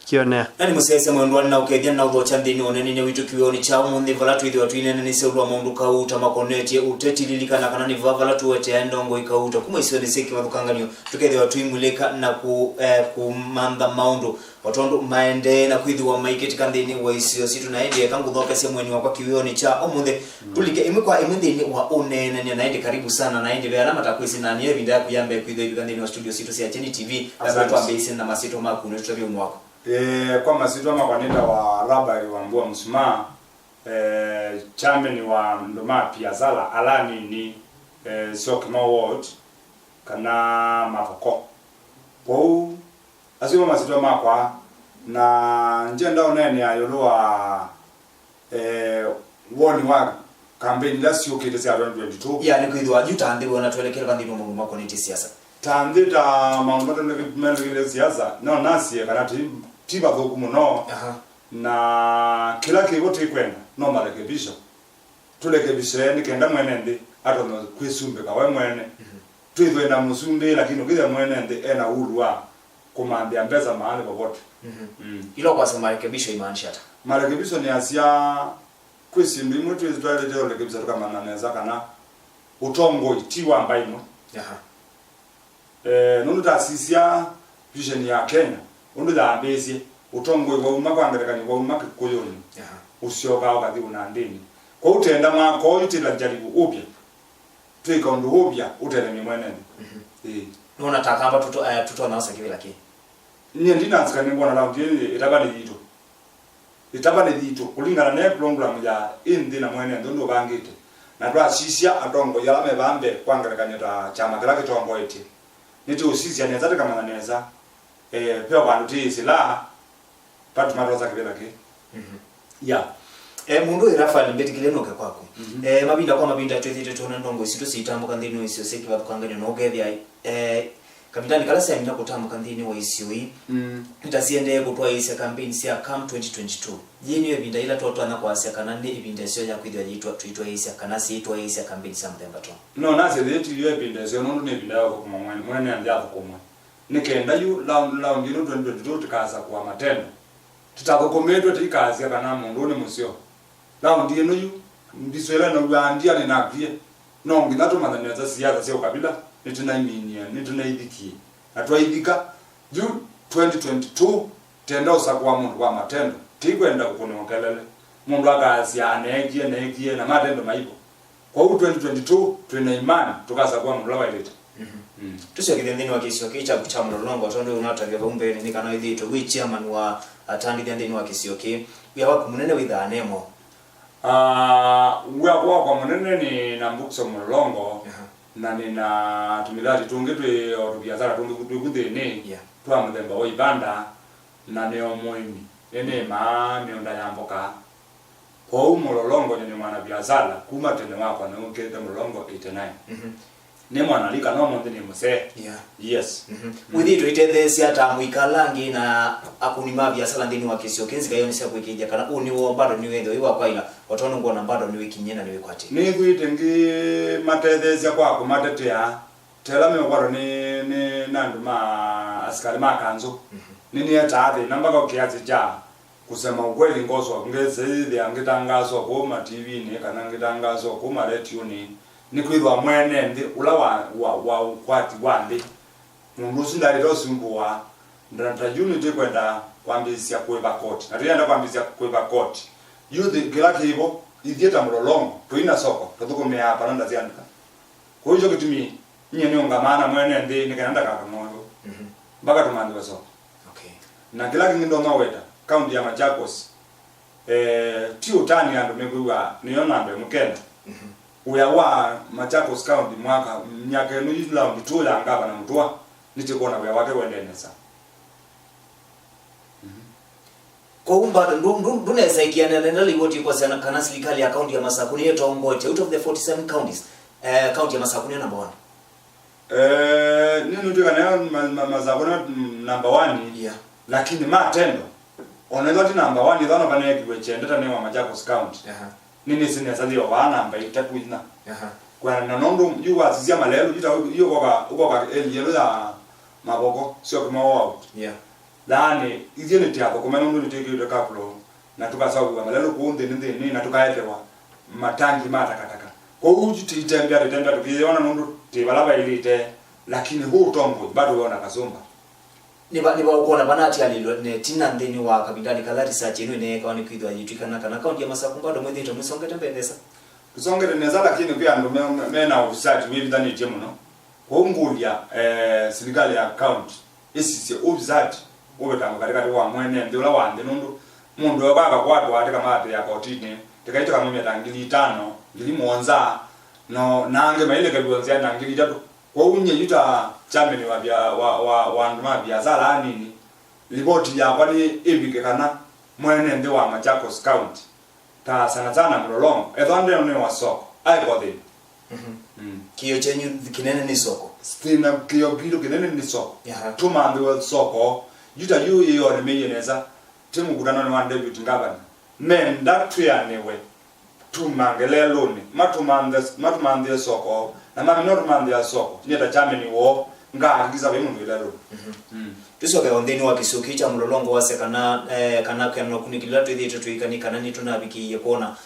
kione nani musese mwendo na ukethia na uthocha ndini onene witu kioni cha mundi vala tu ithwa twinene ni se ulwa mundu kauta makoneti utetililika kana ni vala tu wete ndongo ikauta kuma isio ni seki wathukanganyo tukethwa twimulika na kumanda maundu watondo maende na kwithwa maiketi kandini wa isio situ naende kanguthoka se mweni wakwa kioni cha omunde tulike imwe kwa imwe ndini wa onene naende karibu sana naende vera matakwisi na ni evinda kuyambe kwithwa kandini wa studio situ sia Cheni TV na kwa base na masito makunu tutavyo mwako kwa masito makwanenda wa rabari wa mbua msuma chairman wa ndoma Piazala alani ni Sokima Ward kana mafoko po asimo masito makwa na njenda onene ayoloa woni wa campaign last year kete sia 2022 yani kwithwa Utandithya na tuelekea kandi no mungu makoneti siasa Utandithya mambo mele siasa no nasi kana tiba thoku muno na kila kigo tikwenda no marekebisho tulekebishe ni kenda mwenende atono kwisumbe kawe mwene twithwe na musumbe lakini ukija mwenende ena urwa kumambia mbeza mahali popote ilo kwa sema marekebisho imaanisha hata marekebisho ni asia kwisimbi mwetu izitwale leo rekebisho kama naneza kana utongo itiwa mbaimo nunu taasisia vision ya Kenya undu da mbezi utongo wa umakwangerekani wa umakikoyoni usioka wakati unandini kwa utenda mwako yitila jaribu upya twika undu upya utelemi mwenene nuna takamba tuto na usaki vile ki ni ndina nsikani ngona la ndiye itabane dito kulingana ne program ya indina mwenene ndo bangite na twa sisia atongo yala mebambe kwangerekani ta chama kila kitongo iti niti usisia ni zate kama naneza pia bantu tisila patu maroza kibela ke ya mundu irafa nimbetikileno ke kwako mabinda kwa mabinda twethite tona ndongo isitu sitambuka ndini isio seki batukangane no gethia kapitani kala sema kutambuka ndini wa isio hii itasiende kutwa isia campaign sia cam 2022 yini ebinda ila toto na kwa isia kanande ebinda sio ya kwithwa yitwa tuitwa isia kana si itwa isia campaign September to no na se deti yo ebinda sio no nebinda yako kuma mwene andia kumwa nikenda yu la ngino 2022 tukaza kwa matendo tutakokomedwa tikazi kana mundu ni musio la ndiye no yu ndiswela no bandia ni nakwie no nginato mananeza siasa sio kabila nitunaiminia nitunaidhikie atwaidhika juu 2022 tenda usakwa mundu kwa matendo tikwenda kuponokelele mundu akazi anegie na matendo maipo kwa 2022 tuna imani tukaza kwa mundu la ileta tusio kidendeni wa kisio kicha cha Mlolongo tondo unatavya bombe ni kana idhito we chairman wa Utandithya ndeni wa kisio ki ya wako munene witha nemo kwa munene ni nambukso Mlolongo na nina tumilati tungitwe orubiazara tungikuthini twa muthemba wa ibanda na neo moimi ene ma ni ndayamboka kwa Mlolongo ni mwana biazara kuma tene wako na ukete Mlolongo 89 ni mwana lika no monde ni muse yes withito itethesia ta mwikalangi na akunima biasala ndini wa kisio kenzi kayo nisa kwikija kana uni wo bado ni wendo iwa kwaila watono ngona bado ni wikinyena ni wikwati ni kwitengi matethesia kwako matetea tela me bado ni nandu ma askari makanzo nini atathi namba kwa kiasi cha kusema ukweli ngoso ngeze ile angitangazo kwa TV ni kana ngitangazo kwa radio ni kwithwa mwene ndi ula wa ukwati wandi mundu sindali rosumbua ndata unity kwenda kwambisia kweba court atiyenda kwambisia kweba court youth kila kibo ithieta Mlolongo tuina soko tutukume hapa nanda ziandika kwa hiyo kitumi nyene ngamana mwene ndi nikaenda kakamoyo mpaka tumandi soko na kila kingindo maweta county ya Machakos tiutani ando megwa niona ambe mkenda uyawa Machakos County mwaka nyaka eno yila nditola ngaba na mtwa nitikona uya wake wendenesa kwa umba ndune saikiana nenda liwoti kwa sana kana serikali ya county ya Masakuni yeto ongote out of the 47 counties county ya Masakuni number 1 nini tukana Masakuni number 1 lakini matendo oneza ti number 1 idhano kana yekiwe chendeta ne wa Machakos County nini sinesaliwa wana amba itakuina kwa nanondo yuwa azizia malelo jita yuko ka elielo ya maboko sio kama wao lani izini tiapo kuma nundu nitekile kaplo na tukasawa malalo kuunde ninde na tukaelewa matangi matakataka kwa uji titembea tukiona nundu tibalaba ilite lakini huu tombo bado wana kasomba niba ukona banati alilo ne tina ndeni wa kabindani kala research ino ne kwa ni kwidwa yitukana kana kaunti ya Masaku bado mwezi to musongete mbendesa kusongete neza lakini pia ndo mena research wewe ndani jemu no kwa ngulia serikali ya county isi obsat obetanga katika wa mwene ndola wande nundu mundu wabaka kwatu ate kama ate ya kotini tikaita kama metangili 5 ngili monza no nange maile kabionzia nangili jato kwa unye yuta champion wa nduma biazala nini ripoti ya kwani ibike kana mwene ndio wa Machakos County ta sana Mlolongo edonde ne wa soko ai kodi kiyo chenyu kinene ni soko stina kiyo bido kinene ni soko tu mambe soko yuta yu iyo ne meyeneza timu kudana ne one debut ngabana men that tuyanewe tumangelelo ni matumande soko na mami normande soko nyeta chameni wo ngaangiza be mundu ilalo tusoke ondeni wa kisuki cha Mlolongo wase kana kana kunikilila twithite twikanikana ni tunabikiye kona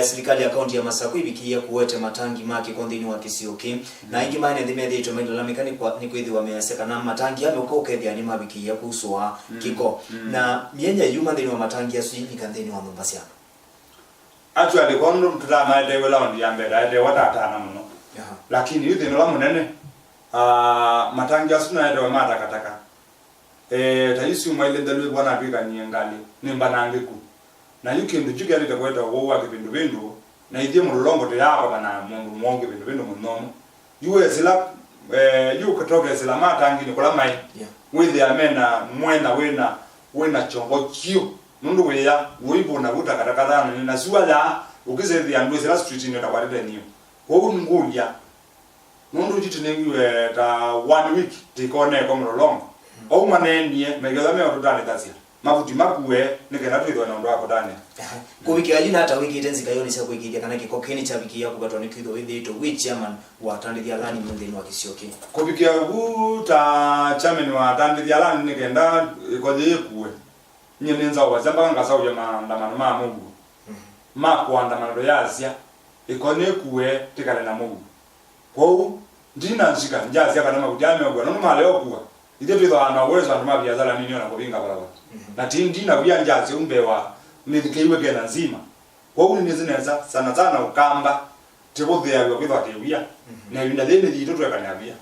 serikali ya kaunti ya Masaku ibikiye kuwete matangi maki kondini wa Kisioki na ingi mane ndimede ito melalamikani kwa ni kwithi wameasekana matangi yame uko kethia ni mabikiye kuswa kiko na mienya yuma ndini wa matangi yasu ikandeni wa Mombasa actually kondo mtama de wala ndi yambera de watatana muno lakini yuthi no lamunene matangi yasu na de mata kataka tayisi umaile ndalwe bwana bika nyengali nimbanange ku na yukindu jugari de kweta wo wa kipindu bindu na idie Mlolongo to yako bana mundu monge bindu munomo yuwe sila yukotoke sila matangi ni kula mai with ya mena mwena wena chongo kio nundu weya uibona butakataka na suala ukizethi ya ndwe sila street ni takwalide niyo wo ngulya nundu jitinewe ta 1 week tikone ko Mlolongo au manenie megeza me Utandithya mafuti makuwe nikena twithwa na ndo wako dane kubikia lina hata wiki itenzika yoni sia kuikidia kana kikokeni cha wiki ya kugatwa ni kwitho withito which chairman wa Utandithya lani mwendeni wa Kisioki kubikia buta chairman wa Utandithya lani nikenda koje kuwe nyenenza wa zamba ngasa uya maandamano ma Mungu ma kuandamano yazia ikone kuwe tikale na Mungu kwa ndina nzika njazia kana makujame ogwa no maleo kuwa ide twitho ana uwezo andu mabiazala nini ona kubinga balaba na tindi na byanjaze umbewa nithikeiwe kena nzima kwa hiyo nizineza sana ukamba tebodhia kwitho atewia na yunda thene thito twekanabia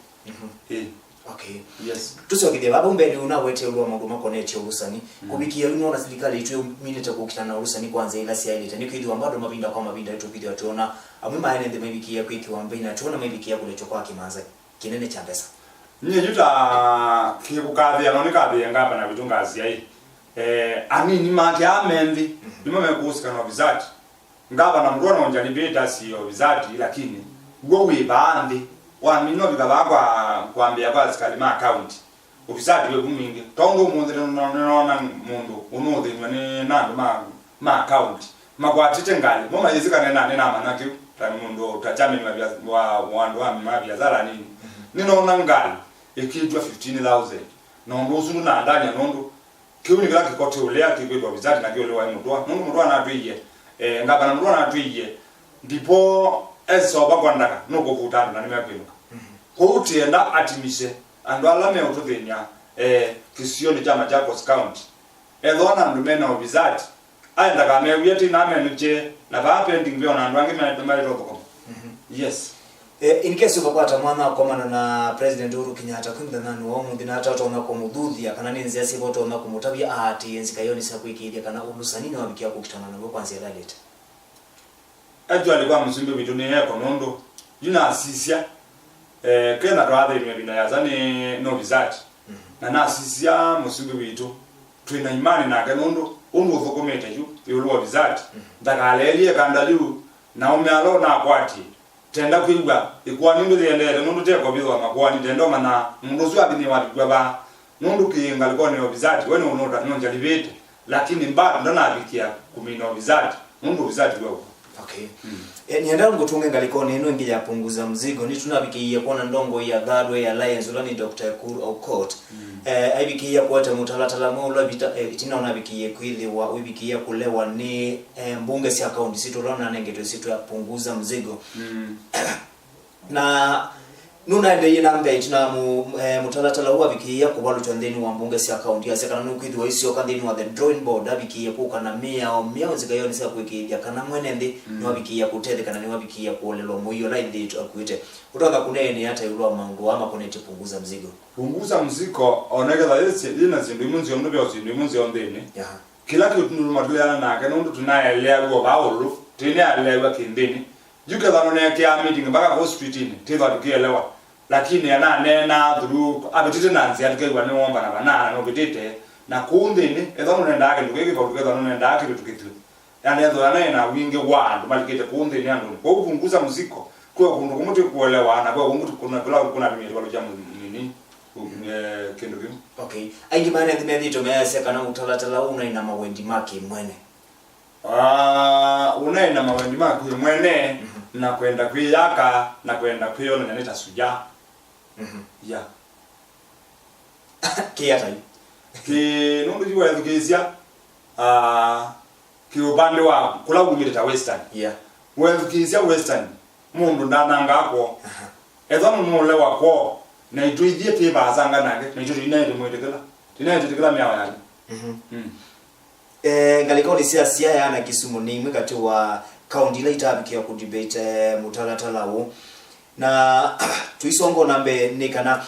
okay yes tusoke baba umbeni unawete ulwa mundu makoneche urusani kubikia uno na serikali itu minete kukitana urusani kwanza ila sia ile tani kwitho ambado mabinda kwa mabinda itu kwitho tuona amwe maene ndime bikia kwitho ambina tuona mabikia kulecho kwa kimanza kinene cha pesa nye juta kikukathia no nikathia ngapa na vitungazi ai amini make amendi nimo mekusika no bizati ngapa na mrona onjalibeta sio bizati lakini go we baandi wa mino bikabagwa kwambia kwa askari ma account ubizati we kumingi tondo mundre nona mundu unodhe nyane nando ma account makwatite ngali mama yezikana nane na manaki tani mundu utachameni wa wandu wa mabiazala nini ninaona ngali ikitwa 15,000 nondo sunu na ndani ya nondo kiuni kila kikote ulea kibetwa bizati na kio lewa mudwa nondo mudwa na atwiye ngaba na mudwa na atwiye ndipo eso bagwandaka noko kutana na nimepenuka ko utienda atimise ando alame ututhenya kisioni cha Machakos County edona ndumena obizati aenda kama yeti na amenuche na ba pending bio na ndwange mali roko yes in case ukakwata mwana komana na president Uhuru Kenyatta kwimda nani wa mu dina tatu na komuduthia kana ninzi asiboto na kumutabia ati enzika yoni sakuikidia kana ulusanini wabikia kukitana na kwanza yalete actually kwa msimbe bituni yako nondo yuna asisia kena twaathe imebina yazani no bizati na asisia msimbe bitu twina imani na kanondo undu uthokomete yu yulwa bizati ndakalelie kandalu na umealo na akwati tenda kuigwa ikwani ndu yendele nundu teko bizwa makwani tendo mana mundu zwa bini wabigwa ba nundu kinga liko ne bizati wene unota nonja libete lakini mbado ndana abikia kumino bizati nundu bizati gwa Okay. Nienda ngutunge ngaliko neno ngi ya punguza mzigo ni tunabikiye kuona ndongo ya Third Way Alliance ulani Dr. Ekuru Aukot. Aibikiye kwata mutalatala mulo bita itina unabikiye kwiliwa ubikiye kulewa ni mbunge si account sitorona nengeto situ ya punguza mzigo. Na nuna ndeye nambe itina mutalatala huwa bikiye kubalu twandeni wa mbunge si account ya sekana nukwidwa isio kandeni wa the drawing board abikiye kukana mia zikayoni sa kwikija kana mwenende ni wabikiye kutethekana ni wabikiye kuolelwa muyo like that akwite kutoka kunene hata yulwa mangu ama kunete punguza mzigo. Punguza mzigo onekeza yesi ina zindu munzi omno byo zindu munzi ondeni. Kila kitu nulumatulana nake nundu tunaelewa baulu tunaelewa kindini juke banone kia meeting mpaka go street ni tizo tukielewa lakini ana nena through abitite nanzi atukegwa ni womba na banana no bitite na kundini ezo munenda ake ndukeke kwa tukeza nenda ake tukitu yani ezo ana wingi wandu malikite kundini andu kwa kupunguza muziko kwa kundu kumuti kuelewa na kwa kundu kuna mimi walo jamu nini kendo kim. Okay, aingi maana ndimedito mese kana utalatala una ina mawendi maki mwene unaina mawendi maki mwene na kwenda kwiyaka na kwenda kuyona nyaneta suja. Ya kiyata ki nundu jiwa edukezia ki upande wa kula umilita western. Edukezia western mundu ndananga ako ezo nule wako na ituidhie tiba azanga nage na ito inaende mwetekela tinaende miawa yali. Ngaliko ni siasa yana Kisumu ni mwekati wa county later abikia ku debate mutalatala wo na tuisongo nambe ni kana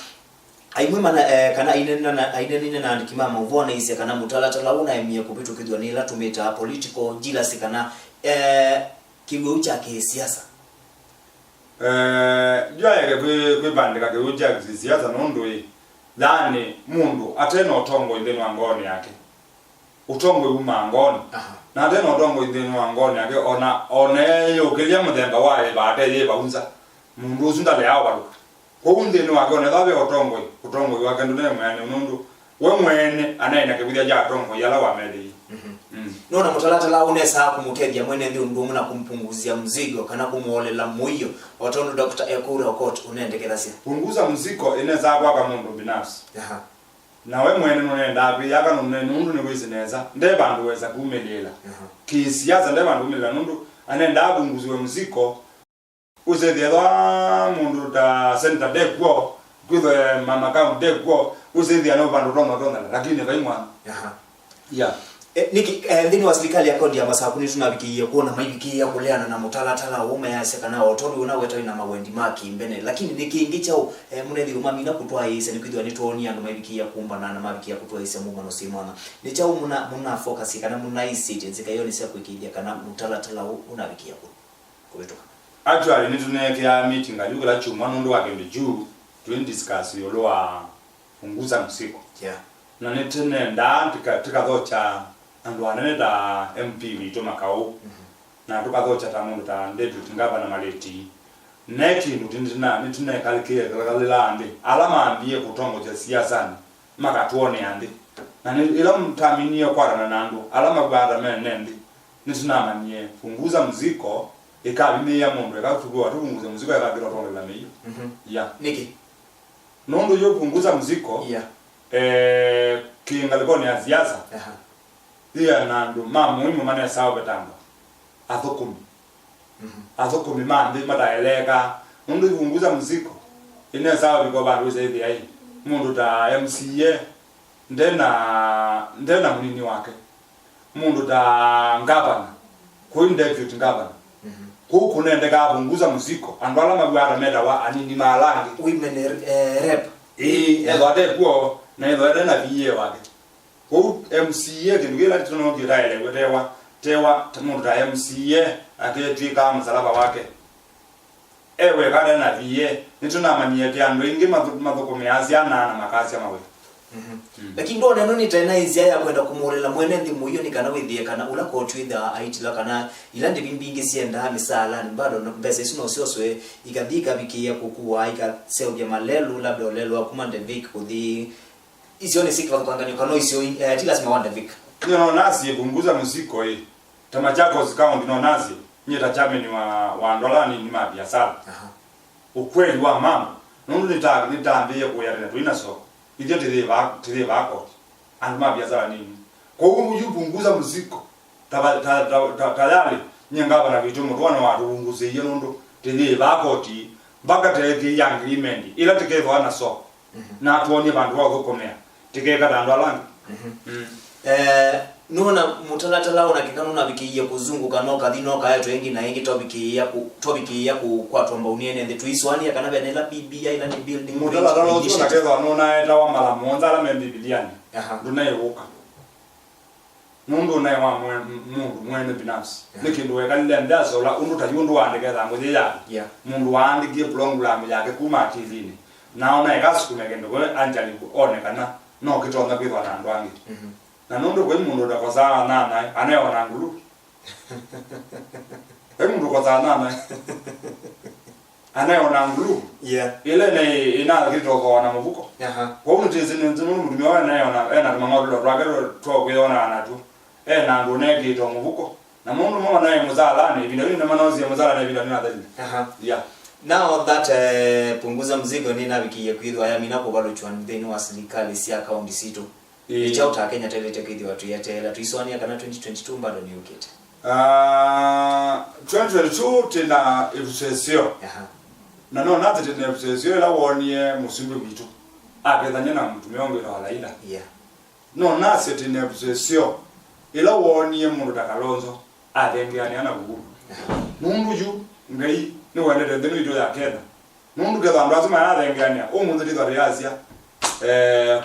aimwe mana kana ainenina na ndikimama uvona isi kana mutalatala una emia kubitu kidwa ni la tumeta political jealousy kana kiwe cha kisiasa jaya ke bandika ke uja kisiasa nondo yi lani mundu ateno tongo indeni wangoni yake utongo umangoni na tena otongo indeni wangoni yake ona yo kelia mudemba wae baate ye baunza mundu uzunda le awa ko undeni wake ona dabe utongo wake ndune mwene mundu we mwene anaina ke bidya ja tongo yala wa meli. Nona mutalatala unesa kumutedia mwene ndi ndumu na kumpunguzia mzigo kana kumuolela muyo watondo Dr. Ekuru Aukot unaendekeza sia punguza mzigo ineza kwa mundu binafsi. Na we mwene nonenda api yaka nundu ni wizineza nde bandu weza kumelela kisiasa nde bandu kumelela nundu anenda abunguziwe mziko uzedhiwa mundu ta center dekwo kwithe mama kamu dekwo uzedhiwa no bandu ronda lakini kaimwa. Niki ndini wa serikali ya kodi ya masakuni tunabikiye kuona maibikiye kuleana na mutalatala ume yaseka na otondo unaweta ina mawendi maki mbene lakini nikiingicha munethi umamina kutwa ise nikwithwa ni toni andu maibikiye kumba na mabikiye kutwa ise mu mano simwana ni cha muna focus kana muna isite nzika yoni sia kwikija kana mutalatala unabikiye kubetoka actually ni tunekea meeting alikula chuma nundu wake ndi juu to discuss yoloa punguza msiko na netene nda tikathocha andu anene da MP wito makao na tukathocha ta mundu ta deputy ngaba na maleti neki ndina nitune kalila ande alama ambie kutongo cha siasa makatuone ande na ila mtamini kwa nandu alama baada menende nitunama nie punguza mziko ikabi ya mundu ikatugwa tupunguza mziko yakabira tongo la meyo. Niki nondo yo punguza mziko kingaliko ni siasa dia nandu muhimu maana sawa betamba athokumi mandi mataeleka mundu punguza mziko ine sawa biko bandu zaidi ai mundu ta MCA ndena munini wake mundu ta ngabana kuinde deputy ngabana kuku nende ka punguza mziko andwala mabwara meta wa anini malangi women rep ebade kwa na ebade na biye wake ko MCA kinugela tuno ngiraile tewa mundu ta MCA aketwika msalaba wake ewe kada na biye nituna manie kya ndingi mathoko meaziana na makazi mawe. Lakini ndo neno ni tena izia ya kwenda kumuolela mwene ndi muyo ni kana withie kana ula ko twitha aitila kana ilande bimbingi sienda misala ni bado mbese sino sioswe ikadika bikia kukuwa ika seoja malelu labda olelo akumande vik kuthi isione sikwa kwanganyuka no isio tila sima wanda vik no nasi punguza muziko hii tama chako zikao ndino nasi nyeta chameni wa ndola ni mabiashara ukweli wa mambo nundu nitaambie kuyarena tuina soko ije tire bako and mabiashara nini kwa hiyo ujupunguza muziko tayari nyangaba na vitu mtu wana warunguze iyo nundu tire bako ti baka tege yang agreement ila tege wana soko na tuone bantu wako komea tege kadandwa langi nuna mutalatala ona kikano na bikiye kuzunguka noka thinoka yetu engi na engi tobiki ya kukwatwa mbauniene nde tuiswani akana benela bibia ila ni building mutalatala ona keza nona eta wa mala monza la membibiliani nduna yewoka nundu na wa mundu mwene binafsi nikindu wekalile ndazo la undu tayundu wandekeza ngwe ya mundu wandike program yake kuma TV naona ekasukumegendo ko anjali onekana no kitonda kwitwa na ndwangi na nundu kwa mundu ndakozana nana anayeona ngulu mundu kozana nana anayeona ngulu ile ne ina kitoko na muvuko kwa undu tizini nzimu mundu mwa anayeona ena mangolo rwagero to kuyona anatu ena ndo ne kito muvuko na mundu mwa naye muzala ne bindu ni manozi ya muzala na bindu ni nadhali now that punguza mzigo ni nabikiye kwithwa ya mina ko balochwa ndeni wa serikali si account sito ichauta Kenya telete kwithwa tu yatela tuiswania kana 2022 bado ni ukete 2022 tena ibusesio na no nazi tena ibusesio la wonie musumbi bitu akethanya na mtu miongo ila walaila no nasi tena ibusesio ila wonie mundu takalonzo athembiani ana gugu mundu ju ngai ni wende ndeni ito ya Kenya mundu ketha ndo azima ya thengania mundu ndi thari asia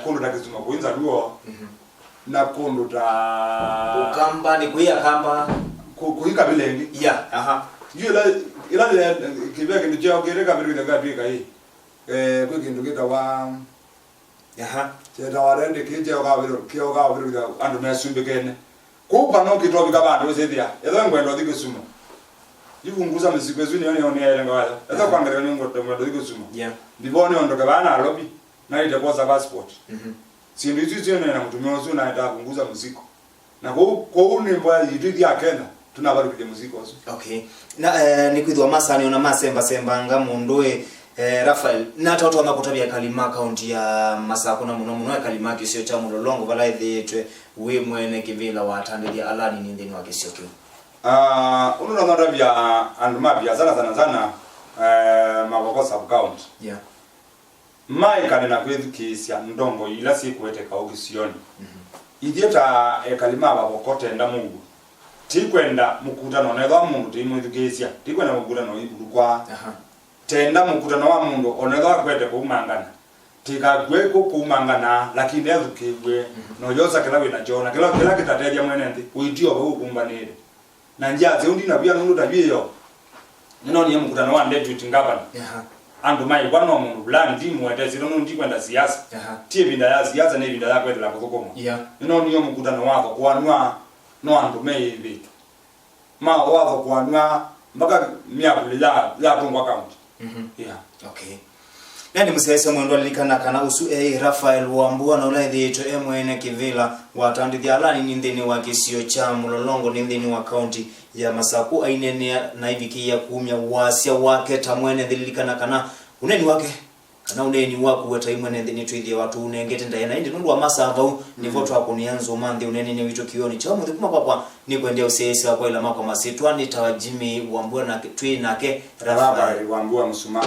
kundu takizuma kuinza duo na kundu ta ukamba ni kuya kamba kuinga bilengi ila kibeke ndi chao kireka birika ngapika hii kwikindu kita wa cheta warende kije oka birika andu mesumbe kene kupa no kitobi kabantu wezethia etho ngwendo thikisuma yikunguza miziko ezweni yone yele ngawala etho kwangere nyongo tomado thikisuma ndibone ondoka bana lobby na ile kwa passport sindu hizi na mtumio wao na ita kunguza muziko na kwa uni mbwa yitu ya Kenya tunabali kuje muziko wazo na nikwithwa masani ona masemba nga mundoe Rafael na tatu amakutabia kalima account ya masako na muno kalima kisio cha Mlolongo bala thitwe we mwene kivila wa Utandithya alani ni ndeni wa kisio kio ununa ndabia anduma bia sana maboko sub account mai kanena kwithikisia ndongo ila si kueteka ogisioni ithieta kalima baboko tenda mungu tikwenda mukutano netho mundu timwithikisia tikwenda mukutano ibulukwa tenda mukutano wa mundu onetho kwete kumangana tikagwe kumangana lakini ethukigwe no yosa kila wina jona kila kitateja mwene ndi uitio ba ukumbanire na njaze undi na bia nundu tabiyo nino ni mukutano wa deputy governor andu mai kwano mundu bulani ndimu weteziro nundi kwenda siasa tie binda ya siasa ne binda ya kwetela kuthukuma nino ni mukutano wako kwanwa no andu mei bitu ma wako kwanwa mpaka miakulila ya tungwa account nani msese mwendo alikana kana usu Rafael Wambua na ula thieto mwene kivila wa Utandithya alani ni ndeni wa kisio cha Mlolongo ni ndeni wa county ya Masaku ainene na ibikia kumya wasia wake tamwene dhilikana kana uneni wake kana uneni waku weta imwene ndeni twithia watu unengete ndayana indi nundu wa masava ni voto wako nianzo mande uneni ni wito kioni cha mu thikuma papa ni kwendea usesi wako ila mako masitwa ni tawajimi Wambua na twi nake Rafael Wambua msuma